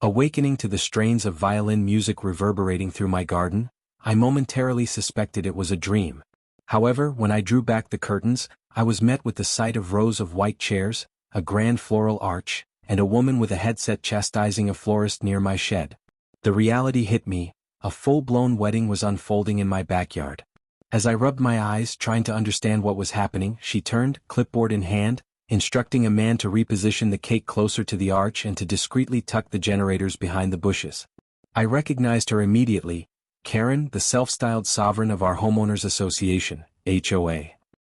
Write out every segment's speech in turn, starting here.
Awakening to the strains of violin music reverberating through my garden, I momentarily suspected it was a dream. However, when I drew back the curtains, I was met with the sight of rows of white chairs, a grand floral arch, and a woman with a headset chastising a florist near my shed. The reality hit me. A full-blown wedding was unfolding in my backyard. As I rubbed my eyes trying to understand what was happening, she turned, clipboard in hand, instructing a man to reposition the cake closer to the arch and to discreetly tuck the generators behind the bushes. I recognized her immediately, Karen, the self-styled sovereign of our homeowners association, HOA.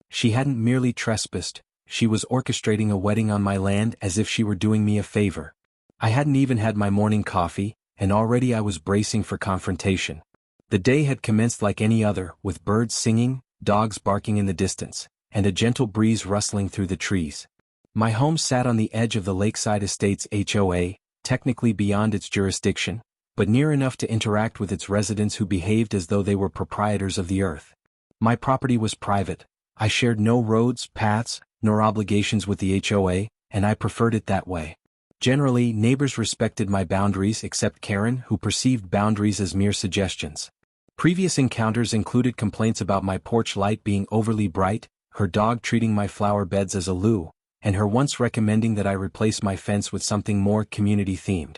She hadn't merely trespassed, she was orchestrating a wedding on my land as if she were doing me a favor. I hadn't even had my morning coffee, and already I was bracing for confrontation. The day had commenced like any other, with birds singing, dogs barking in the distance, and a gentle breeze rustling through the trees. My home sat on the edge of the Lakeside Estates HOA, technically beyond its jurisdiction, but near enough to interact with its residents who behaved as though they were proprietors of the earth. My property was private. I shared no roads, paths, nor obligations with the HOA, and I preferred it that way. Generally, neighbors respected my boundaries except Karen, who perceived boundaries as mere suggestions. Previous encounters included complaints about my porch light being overly bright, her dog treating my flower beds as a loo, and her once recommending that I replace my fence with something more community-themed.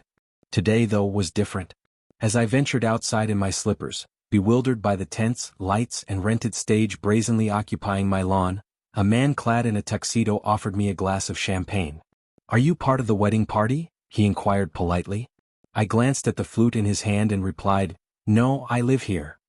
Today, though, was different. As I ventured outside in my slippers, bewildered by the tents, lights, and rented stage brazenly occupying my lawn, a man clad in a tuxedo offered me a glass of champagne. "Are you part of the wedding party?" he inquired politely. I glanced at the flute in his hand and replied, "No, I live here."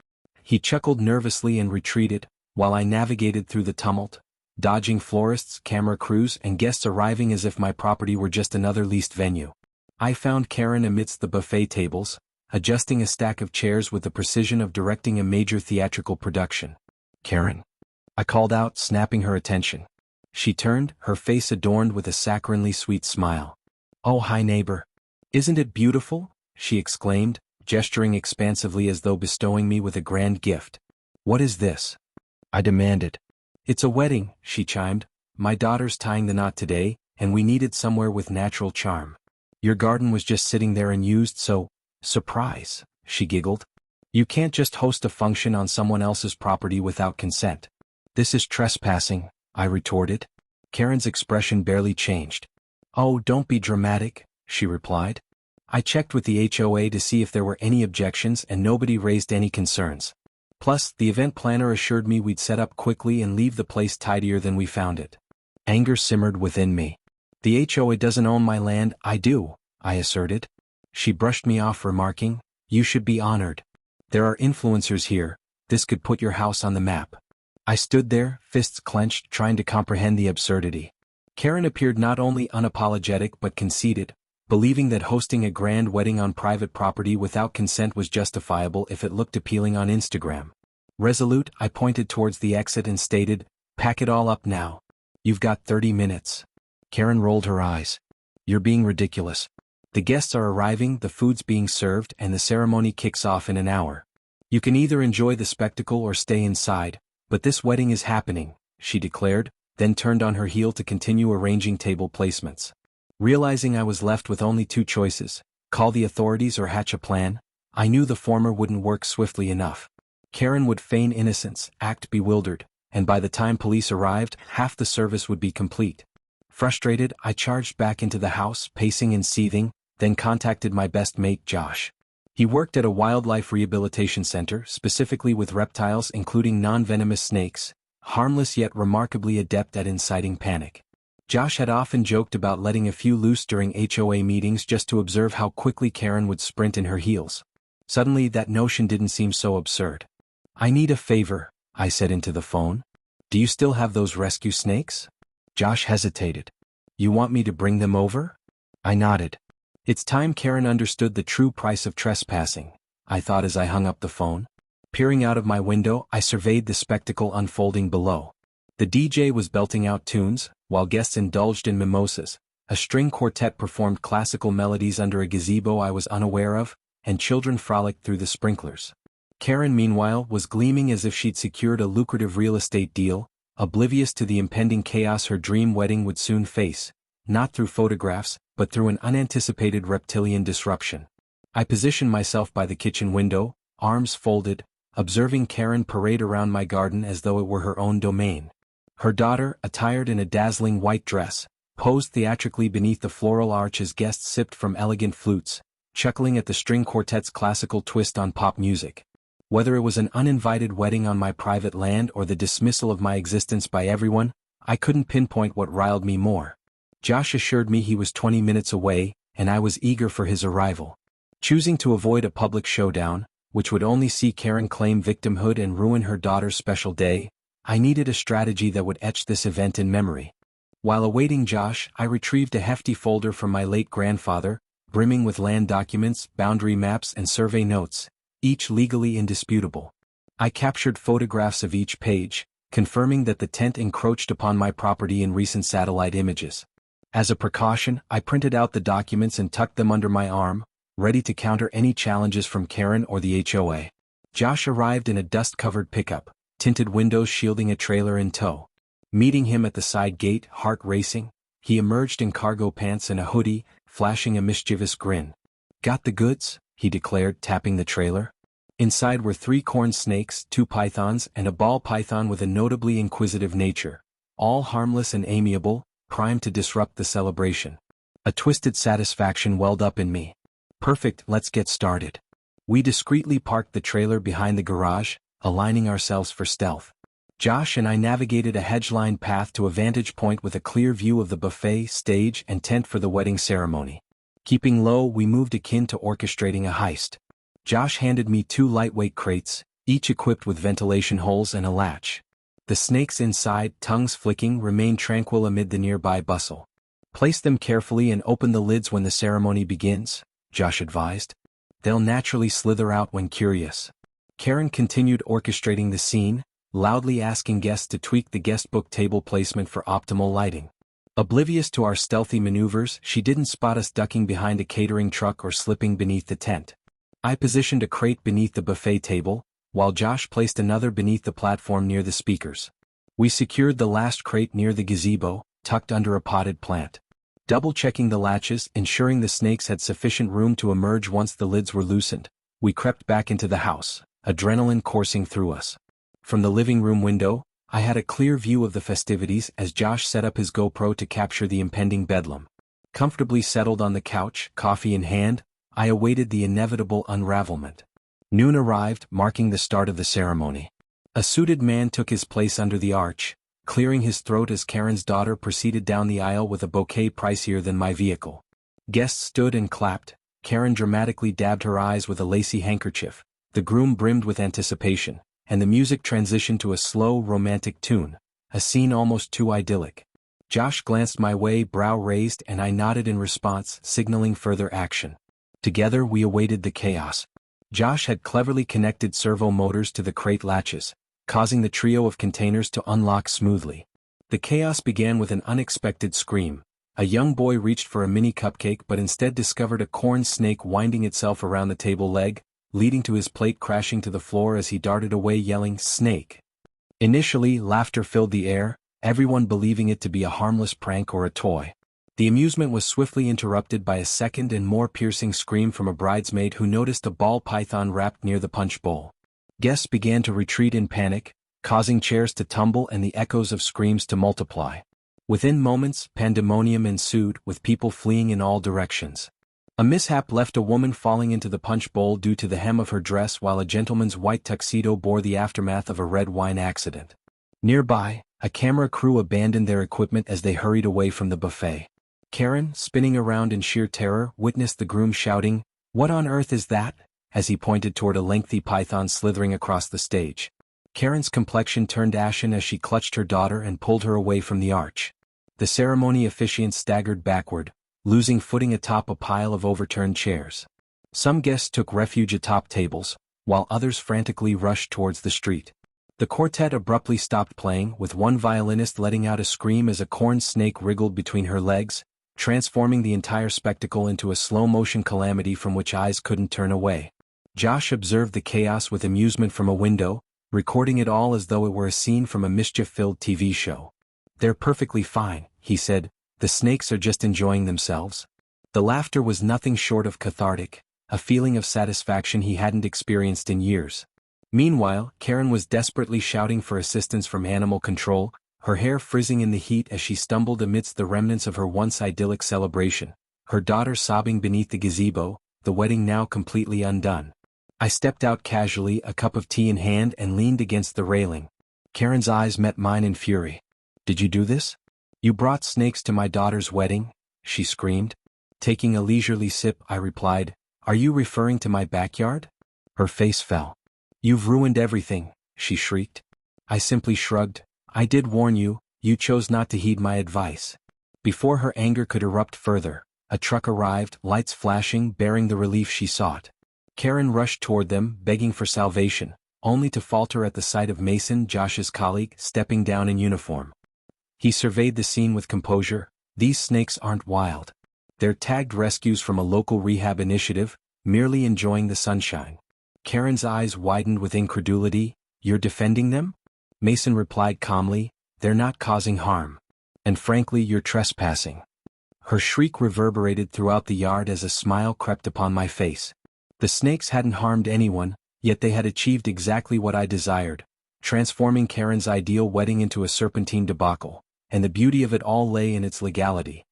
He chuckled nervously and retreated, while I navigated through the tumult, dodging florists, camera crews, and guests arriving as if my property were just another leased venue. I found Karen amidst the buffet tables, adjusting a stack of chairs with the precision of directing a major theatrical production. "Karen," I called out, snapping her attention. She turned, her face adorned with a saccharinely sweet smile. "Oh, hi neighbor. Isn't it beautiful?" she exclaimed, gesturing expansively as though bestowing me with a grand gift. "What is this?" I demanded. "It's a wedding," she chimed. "My daughter's tying the knot today, and we needed somewhere with natural charm. Your garden was just sitting there unused, so, surprise," she giggled. "You can't just host a function on someone else's property without consent." "This is trespassing," I retorted. Karen's expression barely changed. "Oh, don't be dramatic," she replied. I checked with the HOA to see if there were any objections and nobody raised any concerns. Plus, the event planner assured me we'd set up quickly and leave the place tidier than we found it. Anger simmered within me. "The HOA doesn't own my land, I do," I asserted. She brushed me off, remarking, "You should be honored. There are influencers here, this could put your house on the map." I stood there, fists clenched, trying to comprehend the absurdity. Karen appeared not only unapologetic but conceited, believing that hosting a grand wedding on private property without consent was justifiable if it looked appealing on Instagram. Resolute, I pointed towards the exit and stated, "Pack it all up now. You've got 30 minutes. Karen rolled her eyes. "You're being ridiculous. The guests are arriving, the food's being served, and the ceremony kicks off in an hour. You can either enjoy the spectacle or stay inside, but this wedding is happening," she declared, then turned on her heel to continue arranging table placements. Realizing I was left with only two choices, call the authorities or hatch a plan, I knew the former wouldn't work swiftly enough. Karen would feign innocence, act bewildered, and by the time police arrived, half the service would be complete. Frustrated, I charged back into the house, pacing and seething, then contacted my best mate, Josh. He worked at a wildlife rehabilitation center, specifically with reptiles including non-venomous snakes, harmless yet remarkably adept at inciting panic. Josh had often joked about letting a few loose during HOA meetings just to observe how quickly Karen would sprint in her heels. Suddenly, that notion didn't seem so absurd. "I need a favor," I said into the phone. "Do you still have those rescue snakes?" Josh hesitated. "You want me to bring them over?" I nodded. It's time Karen understood the true price of trespassing, I thought as I hung up the phone. Peering out of my window, I surveyed the spectacle unfolding below. The DJ was belting out tunes, while guests indulged in mimosas. A string quartet performed classical melodies under a gazebo I was unaware of, and children frolicked through the sprinklers. Karen, meanwhile, was gleaming as if she'd secured a lucrative real estate deal, oblivious to the impending chaos her dream wedding would soon face, not through photographs, but through an unanticipated reptilian disruption. I positioned myself by the kitchen window, arms folded, observing Karen parade around my garden as though it were her own domain. Her daughter, attired in a dazzling white dress, posed theatrically beneath the floral arch as guests sipped from elegant flutes, chuckling at the string quartet's classical twist on pop music. Whether it was an uninvited wedding on my private land or the dismissal of my existence by everyone, I couldn't pinpoint what riled me more. Josh assured me he was 20 minutes away, and I was eager for his arrival. Choosing to avoid a public showdown, which would only see Karen claim victimhood and ruin her daughter's special day, I needed a strategy that would etch this event in memory. While awaiting Josh, I retrieved a hefty folder from my late grandfather, brimming with land documents, boundary maps and survey notes, each legally indisputable. I captured photographs of each page, confirming that the tent encroached upon my property in recent satellite images. As a precaution, I printed out the documents and tucked them under my arm, ready to counter any challenges from Karen or the HOA. Josh arrived in a dust-covered pickup, tinted windows shielding a trailer in tow. Meeting him at the side gate, heart racing, he emerged in cargo pants and a hoodie, flashing a mischievous grin. "Got the goods?" he declared, tapping the trailer. Inside were 3 corn snakes, 2 pythons, and a ball python with a notably inquisitive nature, all harmless and amiable, primed to disrupt the celebration. A twisted satisfaction welled up in me. "Perfect, let's get started." We discreetly parked the trailer behind the garage, aligning ourselves for stealth. Josh and I navigated a hedge-lined path to a vantage point with a clear view of the buffet, stage, and tent for the wedding ceremony. Keeping low, we moved akin to orchestrating a heist. Josh handed me 2 lightweight crates, each equipped with ventilation holes and a latch. The snakes inside, tongues flicking, remained tranquil amid the nearby bustle. "Place them carefully and open the lids when the ceremony begins," Josh advised. "They'll naturally slither out when curious." Karen continued orchestrating the scene, loudly asking guests to tweak the guestbook table placement for optimal lighting. Oblivious to our stealthy maneuvers, she didn't spot us ducking behind a catering truck or slipping beneath the tent. I positioned a crate beneath the buffet table, while Josh placed another beneath the platform near the speakers. We secured the last crate near the gazebo, tucked under a potted plant. Double-checking the latches, ensuring the snakes had sufficient room to emerge once the lids were loosened, we crept back into the house, adrenaline coursing through us. From the living room window, I had a clear view of the festivities as Josh set up his GoPro to capture the impending bedlam. Comfortably settled on the couch, coffee in hand, I awaited the inevitable unravelment. Noon arrived, marking the start of the ceremony. A suited man took his place under the arch, clearing his throat as Karen's daughter proceeded down the aisle with a bouquet pricier than my vehicle. Guests stood and clapped. Karen dramatically dabbed her eyes with a lacy handkerchief. The groom brimmed with anticipation, and the music transitioned to a slow, romantic tune, a scene almost too idyllic. Josh glanced my way, brow raised, and I nodded in response, signaling further action. Together we awaited the chaos. Josh had cleverly connected servo motors to the crate latches, causing the trio of containers to unlock smoothly. The chaos began with an unexpected scream. A young boy reached for a mini cupcake but instead discovered a corn snake winding itself around the table leg, leading to his plate crashing to the floor as he darted away yelling, "Snake!" Initially, laughter filled the air, everyone believing it to be a harmless prank or a toy. The amusement was swiftly interrupted by a second and more piercing scream from a bridesmaid who noticed a ball python wrapped near the punch bowl. Guests began to retreat in panic, causing chairs to tumble and the echoes of screams to multiply. Within moments, pandemonium ensued, with people fleeing in all directions. A mishap left a woman falling into the punch bowl due to the hem of her dress while a gentleman's white tuxedo bore the aftermath of a red wine accident. Nearby, a camera crew abandoned their equipment as they hurried away from the buffet. Karen, spinning around in sheer terror, witnessed the groom shouting, "What on earth is that?" as he pointed toward a lengthy python slithering across the stage. Karen's complexion turned ashen as she clutched her daughter and pulled her away from the arch. The ceremony officiant staggered backward, losing footing atop a pile of overturned chairs. Some guests took refuge atop tables, while others frantically rushed towards the street. The quartet abruptly stopped playing, with one violinist letting out a scream as a corn snake wriggled between her legs, transforming the entire spectacle into a slow-motion calamity from which eyes couldn't turn away. Josh observed the chaos with amusement from a window, recording it all as though it were a scene from a mischief-filled TV show. "They're perfectly fine," he said. "The snakes are just enjoying themselves." The laughter was nothing short of cathartic, a feeling of satisfaction he hadn't experienced in years. Meanwhile, Karen was desperately shouting for assistance from animal control, her hair frizzing in the heat as she stumbled amidst the remnants of her once idyllic celebration, her daughter sobbing beneath the gazebo, the wedding now completely undone. I stepped out casually, a cup of tea in hand, and leaned against the railing. Karen's eyes met mine in fury. "Did you do this? You brought snakes to my daughter's wedding?" she screamed. Taking a leisurely sip, I replied, "Are you referring to my backyard?" Her face fell. "You've ruined everything," she shrieked. I simply shrugged. "I did warn you, you chose not to heed my advice." Before her anger could erupt further, a truck arrived, lights flashing, bearing the relief she sought. Karen rushed toward them, begging for salvation, only to falter at the sight of Mason, Josh's colleague, stepping down in uniform. He surveyed the scene with composure. "These snakes aren't wild. They're tagged rescues from a local rehab initiative, merely enjoying the sunshine." Karen's eyes widened with incredulity. "You're defending them?" Mason replied calmly, "They're not causing harm. And frankly, you're trespassing." Her shriek reverberated throughout the yard as a smile crept upon my face. The snakes hadn't harmed anyone, yet they had achieved exactly what I desired, transforming Karen's ideal wedding into a serpentine debacle, and the beauty of it all lay in its legality.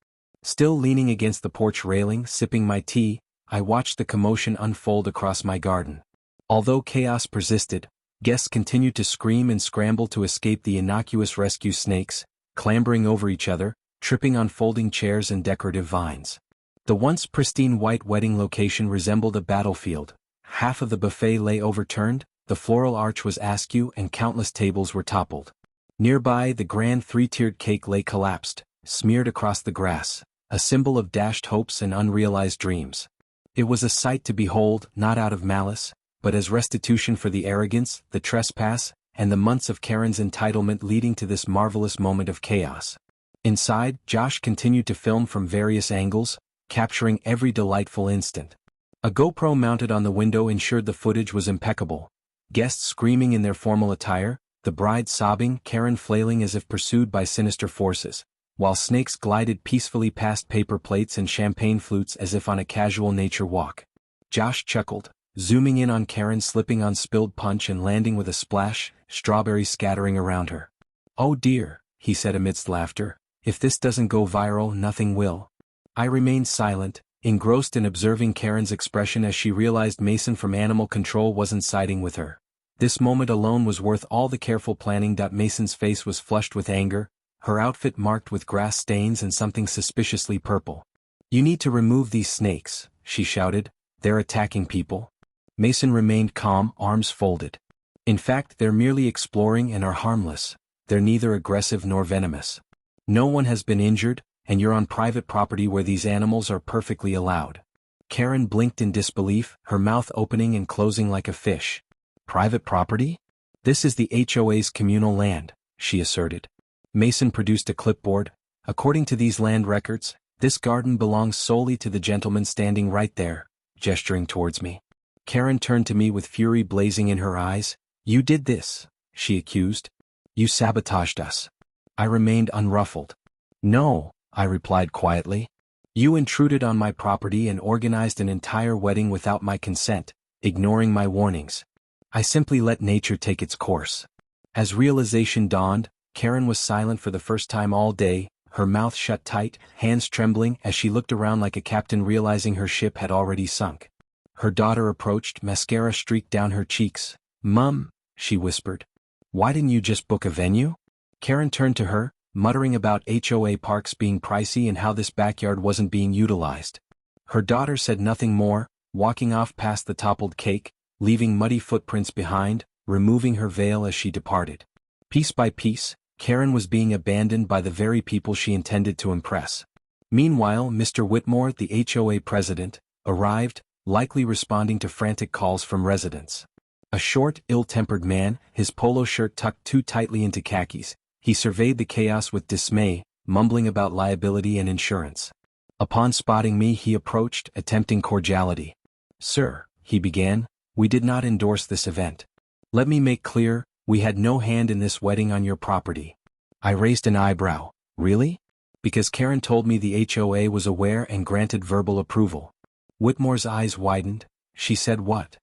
Still leaning against the porch railing, sipping my tea, I watched the commotion unfold across my garden. Although chaos persisted, guests continued to scream and scramble to escape the innocuous rescue snakes, clambering over each other, tripping on folding chairs and decorative vines. The once pristine white wedding location resembled a battlefield. Half of the buffet lay overturned, the floral arch was askew, and countless tables were toppled. Nearby, the grand three-tiered cake lay collapsed, smeared across the grass, a symbol of dashed hopes and unrealized dreams. It was a sight to behold, not out of malice, but as restitution for the arrogance, the trespass, and the months of Karen's entitlement leading to this marvelous moment of chaos. Inside, Josh continued to film from various angles, capturing every delightful instant. A GoPro mounted on the window ensured the footage was impeccable. Guests screaming in their formal attire, the bride sobbing, Karen flailing as if pursued by sinister forces, while snakes glided peacefully past paper plates and champagne flutes as if on a casual nature walk. Josh chuckled, zooming in on Karen slipping on spilled punch and landing with a splash, strawberries scattering around her. "Oh dear," he said amidst laughter, "if this doesn't go viral, nothing will." I remained silent, engrossed in observing Karen's expression as she realized Mason from animal control wasn't siding with her. This moment alone was worth all the careful planning. Mason's face was flushed with anger, her outfit marked with grass stains and something suspiciously purple. "You need to remove these snakes," she shouted. "They're attacking people." Mason remained calm, arms folded. "In fact, they're merely exploring and are harmless. They're neither aggressive nor venomous. No one has been injured, and you're on private property where these animals are perfectly allowed." Karen blinked in disbelief, her mouth opening and closing like a fish. "Private property? This is the HOA's communal land," she asserted. Mason produced a clipboard. "According to these land records, this garden belongs solely to the gentleman standing right there," gesturing towards me. Karen turned to me with fury blazing in her eyes. "You did this," she accused. "You sabotaged us." I remained unruffled. "No," I replied quietly. "You intruded on my property and organized an entire wedding without my consent, ignoring my warnings. I simply let nature take its course." As realization dawned, Karen was silent for the first time all day, her mouth shut tight, hands trembling as she looked around like a captain realizing her ship had already sunk. Her daughter approached, mascara streaked down her cheeks. "Mum," she whispered, "why didn't you just book a venue?" Karen turned to her, muttering about HOA parks being pricey and how this backyard wasn't being utilized. Her daughter said nothing more, walking off past the toppled cake, leaving muddy footprints behind, removing her veil as she departed. Piece by piece, Karen was being abandoned by the very people she intended to impress. Meanwhile, Mr. Whitmore, the HOA president, arrived, likely responding to frantic calls from residents. A short, ill-tempered man, his polo shirt tucked too tightly into khakis, he surveyed the chaos with dismay, mumbling about liability and insurance. Upon spotting me, he approached, attempting cordiality. "Sir," he began, "we did not endorse this event. Let me make clear, we had no hand in this wedding on your property." I raised an eyebrow. "Really?" Because Karen told me the HOA was aware and granted verbal approval. Whitmore's eyes widened. She said what?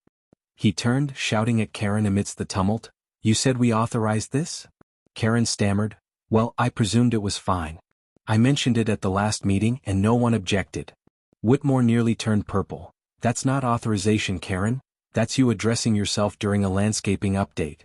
He turned, shouting at Karen amidst the tumult. You said we authorized this? Karen stammered. Well, I presumed it was fine. I mentioned it at the last meeting and no one objected. Whitmore nearly turned purple. That's not authorization, Karen. That's you addressing yourself during a landscaping update.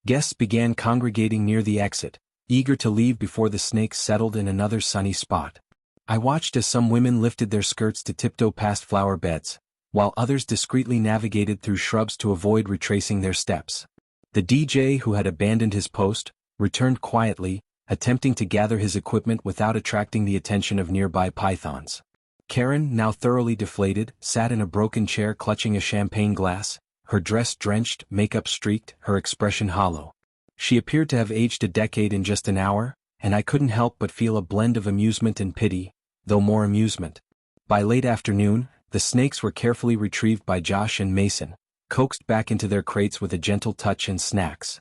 Guests began congregating near the exit, eager to leave before the snakes settled in another sunny spot. I watched as some women lifted their skirts to tiptoe past flower beds, while others discreetly navigated through shrubs to avoid retracing their steps. The DJ, who had abandoned his post, returned quietly, attempting to gather his equipment without attracting the attention of nearby pythons. Karen, now thoroughly deflated, sat in a broken chair clutching a champagne glass, her dress drenched, makeup streaked, her expression hollow. She appeared to have aged a decade in just an hour, and I couldn't help but feel a blend of amusement and pity, though more amusement. By late afternoon, the snakes were carefully retrieved by Josh and Mason, coaxed back into their crates with a gentle touch and snacks.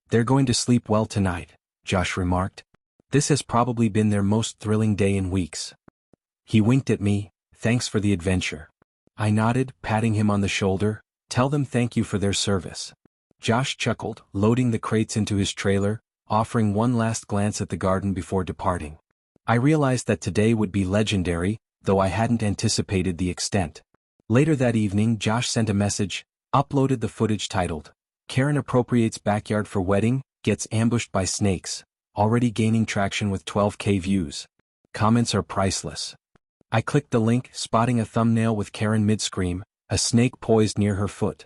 They're going to sleep well tonight, Josh remarked. This has probably been their most thrilling day in weeks. He winked at me. Thanks for the adventure. I nodded, patting him on the shoulder. Tell them thank you for their service. Josh chuckled, loading the crates into his trailer, offering one last glance at the garden before departing. I realized that today would be legendary, though I hadn't anticipated the extent. Later that evening, Josh sent a message, uploaded the footage titled, Karen appropriates backyard for wedding, gets ambushed by snakes, already gaining traction with 12K views. Comments are priceless. I clicked the link, spotting a thumbnail with Karen mid-scream, a snake poised near her foot.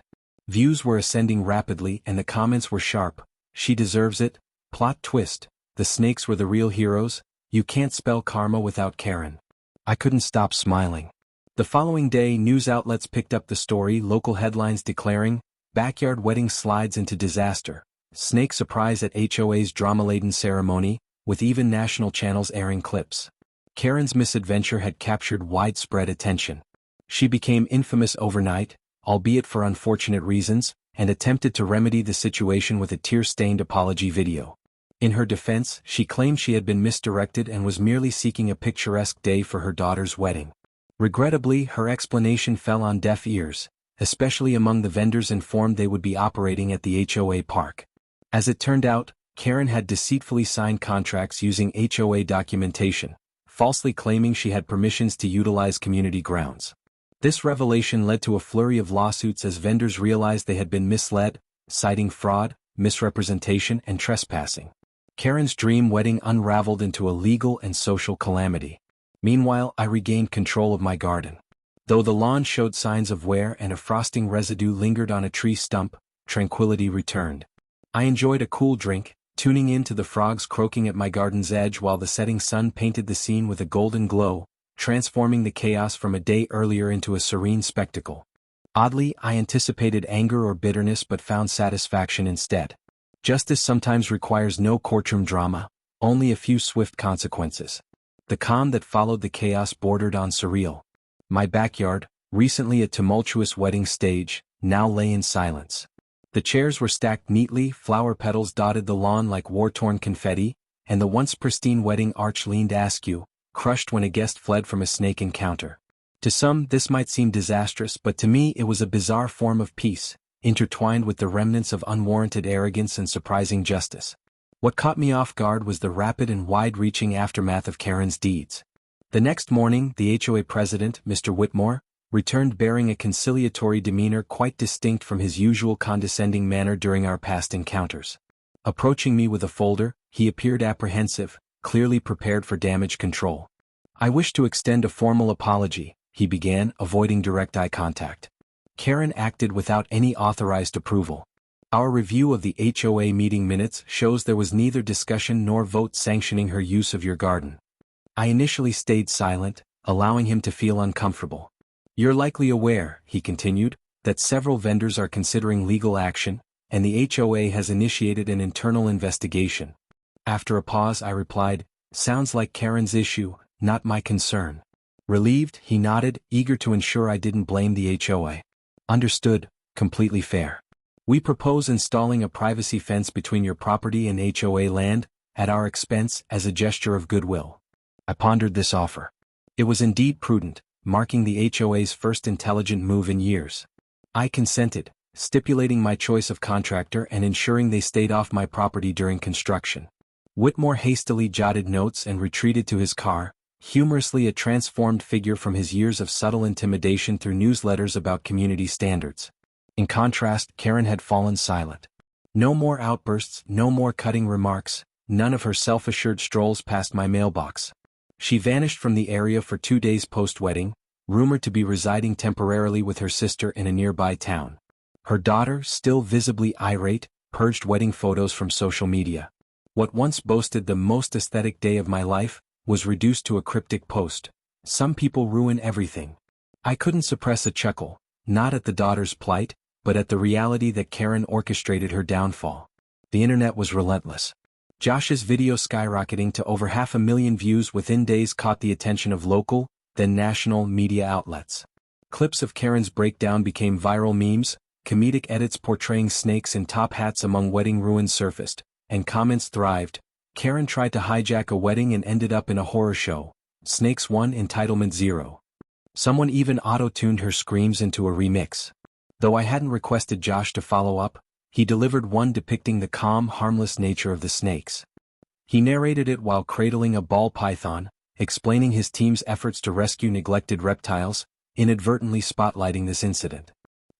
Views were ascending rapidly and the comments were sharp. She deserves it. Plot twist. The snakes were the real heroes. You can't spell karma without Karen. I couldn't stop smiling. The following day, news outlets picked up the story, local headlines declaring, backyard wedding slides into disaster. Snake surprise at HOA's drama-laden ceremony, with even national channels airing clips. Karen's misadventure had captured widespread attention. She became infamous overnight, albeit for unfortunate reasons, and attempted to remedy the situation with a tear-stained apology video. In her defense, she claimed she had been misdirected and was merely seeking a picturesque day for her daughter's wedding. Regrettably, her explanation fell on deaf ears, especially among the vendors informed they would be operating at the HOA park. As it turned out, Karen had deceitfully signed contracts using HOA documentation, falsely claiming she had permissions to utilize community grounds. This revelation led to a flurry of lawsuits as vendors realized they had been misled, citing fraud, misrepresentation, and trespassing. Karen's dream wedding unraveled into a legal and social calamity. Meanwhile, I regained control of my garden. Though the lawn showed signs of wear and a frosting residue lingered on a tree stump, tranquility returned. I enjoyed a cool drink, tuning in to the frogs croaking at my garden's edge while the setting sun painted the scene with a golden glow, transforming the chaos from a day earlier into a serene spectacle. Oddly, I anticipated anger or bitterness but found satisfaction instead. Justice sometimes requires no courtroom drama, only a few swift consequences. The calm that followed the chaos bordered on surreal. My backyard, recently a tumultuous wedding stage, now lay in silence. The chairs were stacked neatly, flower petals dotted the lawn like war-torn confetti, and the once pristine wedding arch leaned askew, crushed when a guest fled from a snake encounter. To some, this might seem disastrous, but to me it was a bizarre form of peace, intertwined with the remnants of unwarranted arrogance and surprising justice. What caught me off guard was the rapid and wide-reaching aftermath of Karen's deeds. The next morning, the HOA president, Mr. Whitmore, returned bearing a conciliatory demeanor quite distinct from his usual condescending manner during our past encounters. Approaching me with a folder, he appeared apprehensive, clearly prepared for damage control. I wish to extend a formal apology, he began, avoiding direct eye contact. Karen acted without any authorized approval. Our review of the HOA meeting minutes shows there was neither discussion nor vote sanctioning her use of your garden. I initially stayed silent, allowing him to feel uncomfortable. You're likely aware, he continued, that several vendors are considering legal action, and the HOA has initiated an internal investigation. After a pause, I replied, sounds like Karen's issue, not my concern. Relieved, he nodded, eager to ensure I didn't blame the HOA. Understood, completely fair. We propose installing a privacy fence between your property and HOA land, at our expense, as a gesture of goodwill. I pondered this offer. It was indeed prudent, marking the HOA's first intelligent move in years. I consented, stipulating my choice of contractor and ensuring they stayed off my property during construction. Whitmore hastily jotted notes and retreated to his car, humorously a transformed figure from his years of subtle intimidation through newsletters about community standards. In contrast, Karen had fallen silent. No more outbursts, no more cutting remarks, none of her self-assured strolls past my mailbox. She vanished from the area for 2 days post-wedding, rumored to be residing temporarily with her sister in a nearby town. Her daughter, still visibly irate, purged wedding photos from social media. What once boasted the most aesthetic day of my life was reduced to a cryptic post. Some people ruin everything. I couldn't suppress a chuckle, not at the daughter's plight, but at the reality that Karen orchestrated her downfall. The internet was relentless. Josh's video skyrocketing to over 500,000 views within days caught the attention of local, then national media outlets. Clips of Karen's breakdown became viral memes, comedic edits portraying snakes in top hats among wedding ruins surfaced, and comments thrived. Karen tried to hijack a wedding and ended up in a horror show. Snakes 1, Entitlement 0. Someone even auto-tuned her screams into a remix. Though I hadn't requested Josh to follow up, he delivered one depicting the calm, harmless nature of the snakes. He narrated it while cradling a ball python, explaining his team's efforts to rescue neglected reptiles, inadvertently spotlighting this incident.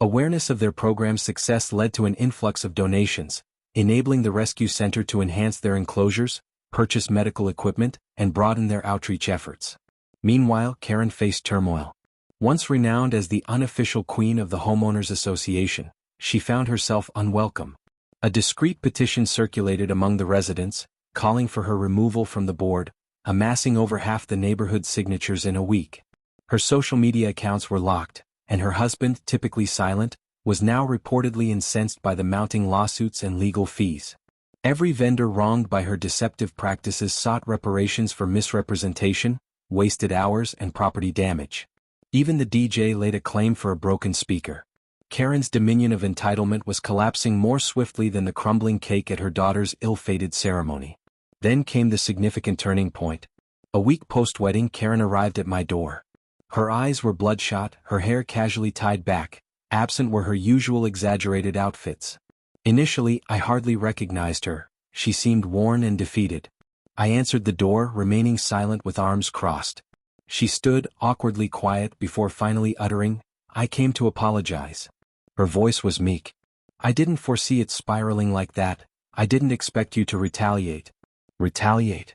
Awareness of their program's success led to an influx of donations, enabling the rescue center to enhance their enclosures, purchase medical equipment, and broaden their outreach efforts. Meanwhile, Karen faced turmoil. Once renowned as the unofficial queen of the Homeowners Association, she found herself unwelcome. A discreet petition circulated among the residents, calling for her removal from the board, amassing over half the neighborhood's signatures in a week. Her social media accounts were locked, and her husband, typically silent, was now reportedly incensed by the mounting lawsuits and legal fees. Every vendor wronged by her deceptive practices sought reparations for misrepresentation, wasted hours, and property damage. Even the DJ laid a claim for a broken speaker. Karen's dominion of entitlement was collapsing more swiftly than the crumbling cake at her daughter's ill-fated ceremony. Then came the significant turning point. A week post-wedding, Karen arrived at my door. Her eyes were bloodshot, her hair casually tied back, absent were her usual exaggerated outfits. Initially, I hardly recognized her. She seemed worn and defeated. I answered the door, remaining silent with arms crossed. She stood, awkwardly quiet, before finally uttering, "I came to apologize." Her voice was meek. "I didn't foresee it spiraling like that. I didn't expect you to retaliate." "Retaliate?"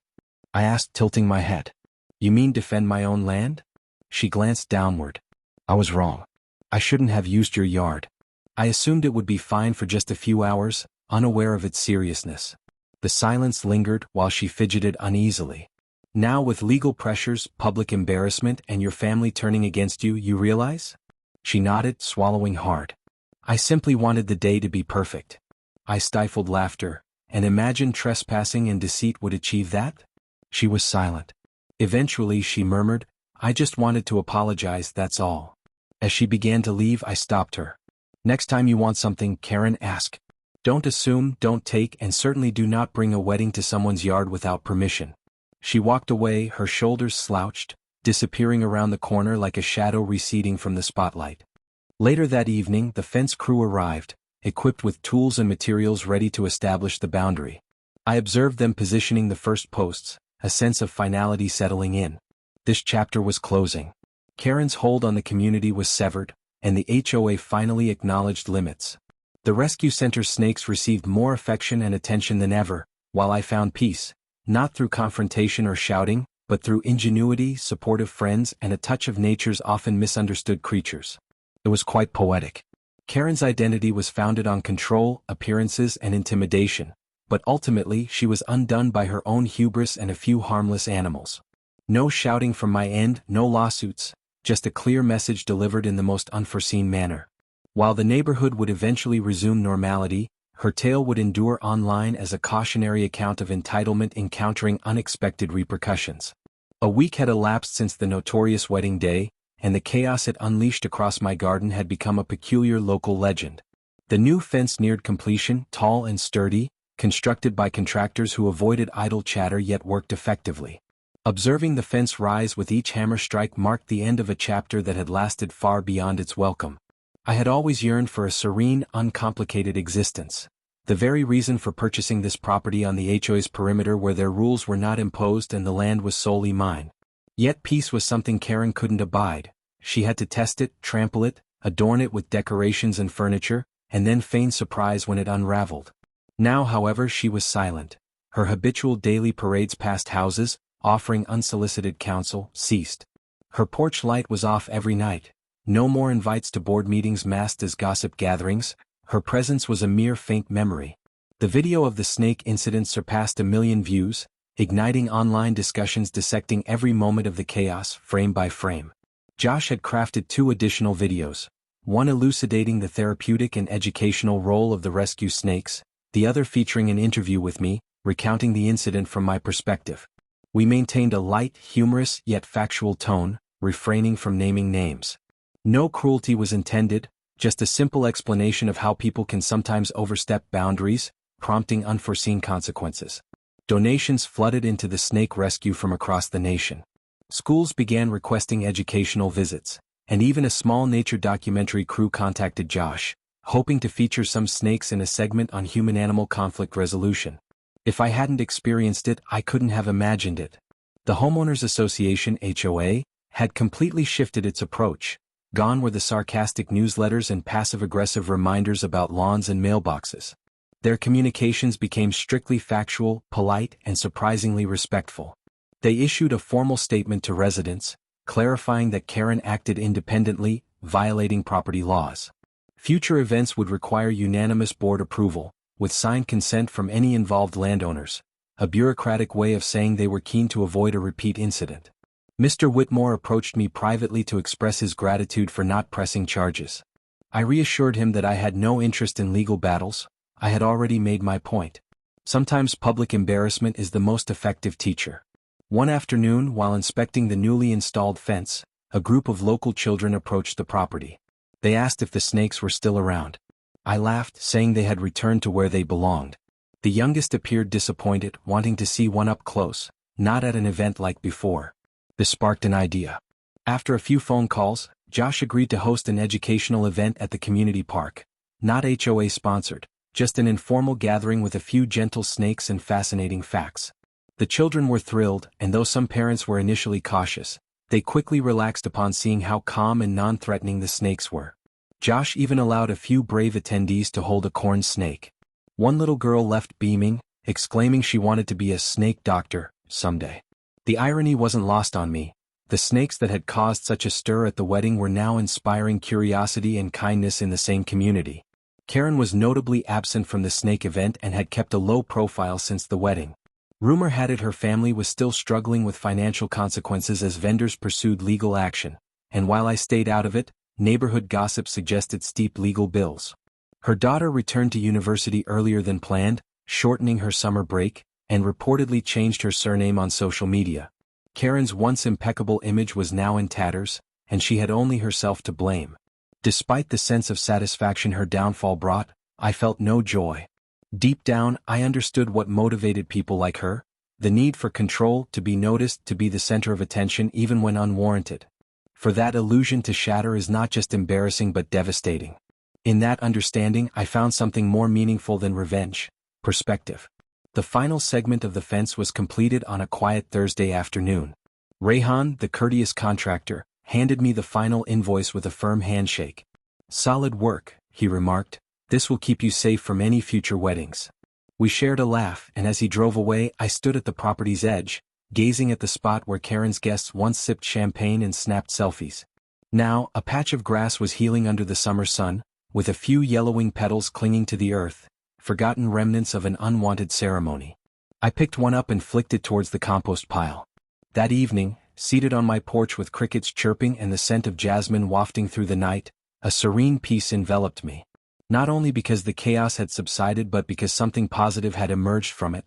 I asked, tilting my head. "You mean defend my own land?" She glanced downward. "I was wrong. I shouldn't have used your yard. I assumed it would be fine for just a few hours, unaware of its seriousness." The silence lingered while she fidgeted uneasily. "Now with legal pressures, public embarrassment, and your family turning against you, you realize?" She nodded, swallowing hard. "I simply wanted the day to be perfect." I stifled laughter, and imagined trespassing and deceit would achieve that? She was silent. Eventually she murmured, "I just wanted to apologize, that's all." As she began to leave, I stopped her. "Next time you want something, Karen, ask. Don't assume, don't take, and certainly do not bring a wedding to someone's yard without permission." She walked away, her shoulders slouched, disappearing around the corner like a shadow receding from the spotlight. Later that evening, the fence crew arrived, equipped with tools and materials ready to establish the boundary. I observed them positioning the first posts, a sense of finality settling in. This chapter was closing. Karen's hold on the community was severed, and the HOA finally acknowledged limits. The rescue center's snakes received more affection and attention than ever, while I found peace, not through confrontation or shouting, but through ingenuity, supportive friends, and a touch of nature's often misunderstood creatures. It was quite poetic. Karen's identity was founded on control, appearances, and intimidation, but ultimately she was undone by her own hubris and a few harmless animals. No shouting from my end, no lawsuits, just a clear message delivered in the most unforeseen manner. While the neighborhood would eventually resume normality, her tale would endure online as a cautionary account of entitlement encountering unexpected repercussions. A week had elapsed since the notorious wedding day, and the chaos it unleashed across my garden had become a peculiar local legend. The new fence neared completion, tall and sturdy, constructed by contractors who avoided idle chatter yet worked effectively. Observing the fence rise with each hammer strike marked the end of a chapter that had lasted far beyond its welcome. I had always yearned for a serene, uncomplicated existence. The very reason for purchasing this property on the HOA's perimeter where their rules were not imposed and the land was solely mine. Yet peace was something Karen couldn't abide. She had to test it, trample it, adorn it with decorations and furniture, and then feign surprise when it unraveled. Now, however, she was silent. Her habitual daily parades past houses, offering unsolicited counsel, ceased. Her porch light was off every night. No more invites to board meetings masked as gossip gatherings. Her presence was a mere faint memory. The video of the snake incident surpassed 1 million views, igniting online discussions dissecting every moment of the chaos, frame by frame. Josh had crafted 2 additional videos, one elucidating the therapeutic and educational role of the rescue snakes, the other featuring an interview with me, recounting the incident from my perspective. We maintained a light, humorous, yet factual tone, refraining from naming names. No cruelty was intended, just a simple explanation of how people can sometimes overstep boundaries, prompting unforeseen consequences. Donations flooded into the snake rescue from across the nation. Schools began requesting educational visits, and even a small nature documentary crew contacted Josh, hoping to feature some snakes in a segment on human-animal conflict resolution. If I hadn't experienced it, I couldn't have imagined it. The Homeowners Association (HOA) had completely shifted its approach. Gone were the sarcastic newsletters and passive-aggressive reminders about lawns and mailboxes. Their communications became strictly factual, polite, and surprisingly respectful. They issued a formal statement to residents, clarifying that Karen acted independently, violating property laws. Future events would require unanimous board approval, with signed consent from any involved landowners, a bureaucratic way of saying they were keen to avoid a repeat incident. Mr. Whitmore approached me privately to express his gratitude for not pressing charges. I reassured him that I had no interest in legal battles. I had already made my point. Sometimes public embarrassment is the most effective teacher. One afternoon, while inspecting the newly installed fence, a group of local children approached the property. They asked if the snakes were still around. I laughed, saying they had returned to where they belonged. The youngest appeared disappointed, wanting to see one up close, not at an event like before. This sparked an idea. After a few phone calls, Josh agreed to host an educational event at the community park. Not HOA sponsored, just an informal gathering with a few gentle snakes and fascinating facts. The children were thrilled, and though some parents were initially cautious, they quickly relaxed upon seeing how calm and non-threatening the snakes were. Josh even allowed a few brave attendees to hold a corn snake. One little girl left beaming, exclaiming she wanted to be a snake doctor someday. The irony wasn't lost on me. The snakes that had caused such a stir at the wedding were now inspiring curiosity and kindness in the same community. Karen was notably absent from the snake event and had kept a low profile since the wedding. Rumor had it her family was still struggling with financial consequences as vendors pursued legal action, and while I stayed out of it, neighborhood gossip suggested steep legal bills. Her daughter returned to university earlier than planned, shortening her summer break, and reportedly changed her surname on social media. Karen's once impeccable image was now in tatters, and she had only herself to blame. Despite the sense of satisfaction her downfall brought, I felt no joy. Deep down, I understood what motivated people like her: the need for control, to be noticed, to be the center of attention even when unwarranted. For that illusion to shatter is not just embarrassing but devastating. In that understanding, I found something more meaningful than revenge: perspective. The final segment of the fence was completed on a quiet Thursday afternoon. Rayhan, the courteous contractor, handed me the final invoice with a firm handshake. "Solid work," he remarked. "This will keep you safe from any future weddings." We shared a laugh, and as he drove away, I stood at the property's edge, gazing at the spot where Karen's guests once sipped champagne and snapped selfies. Now, a patch of grass was healing under the summer sun, with a few yellowing petals clinging to the earth, forgotten remnants of an unwanted ceremony. I picked one up and flicked it towards the compost pile. That evening, seated on my porch with crickets chirping and the scent of jasmine wafting through the night, a serene peace enveloped me. Not only because the chaos had subsided but because something positive had emerged from it.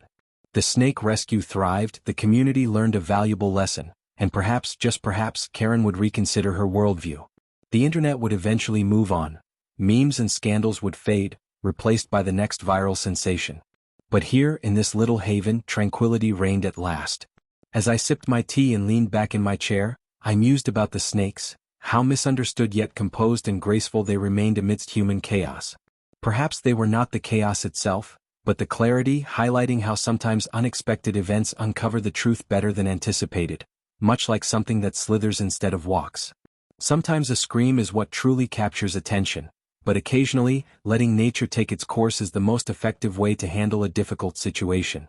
The snake rescue thrived, the community learned a valuable lesson, and perhaps, just perhaps, Karen would reconsider her worldview. The internet would eventually move on. Memes and scandals would fade, replaced by the next viral sensation. But here, in this little haven, tranquility reigned at last. As I sipped my tea and leaned back in my chair, I mused about the snakes, how misunderstood yet composed and graceful they remained amidst human chaos. Perhaps they were not the chaos itself, but the clarity highlighting how sometimes unexpected events uncover the truth better than anticipated, much like something that slithers instead of walks. Sometimes a scream is what truly captures attention, but occasionally, letting nature take its course is the most effective way to handle a difficult situation.